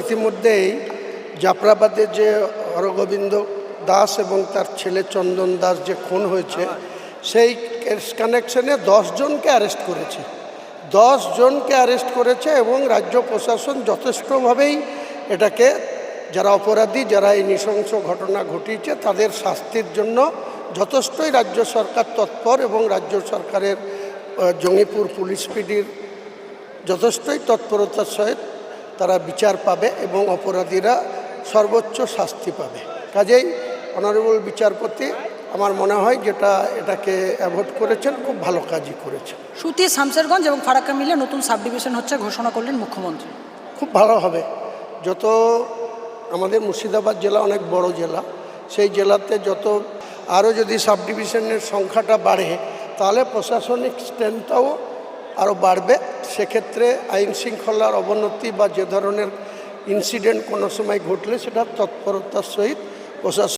ইতিমধ্যেই জাফরাবাদে যে হরগোবিন্দ দাস এবং তার ছেলে চন্দন দাস যে খুন হয়েছে সেই কানেকশনে 10 জনকে অ্যারেস্ট করেছে। 10 জনকে অ্যারেস্ট করেছে এবং রাজ্য প্রশাসন যথেষ্টভাবেই এটাকে যারা অপরাধী, যারা এই নৃশংস ঘটনা ঘটিয়েছে তাদের শাস্তির জন্য যথেষ্টই রাজ্য সরকার তৎপর এবং রাজ্য সরকারের জঙ্গিপুর পুলিশ পিডির যথেষ্টই তৎপরতার সহিত তারা বিচার পাবে এবং অপরাধীরা সর্বোচ্চ শাস্তি পাবে। কাজেই অনারেবল বিচারপতি আমার মনে হয় যেটা এটাকে অ্যাভয়েড করেছেন, খুব ভালো কাজই করেছেন। সুতি, শামশেরগঞ্জ এবং ফারাক্কা মিলে নতুন সাব ডিভিশন হচ্ছে ঘোষণা করলেন মুখ্যমন্ত্রী। খুব ভালো হবে। যত আমাদের মুর্শিদাবাদ জেলা অনেক বড় জেলা, সেই জেলাতে যত আরও যদি সাব ডিভিশনের সংখ্যাটা বাড়ে তাহলে প্রশাসনিক স্ট্রেংথটাও আরও বাড়বে। সেক্ষেত্রে আইন শৃঙ্খলার অবনতি বা যে ধরনের ইনসিডেন্ট কোনো সময় ঘটলে সেটা তৎপরতার সহিত প্রশাসন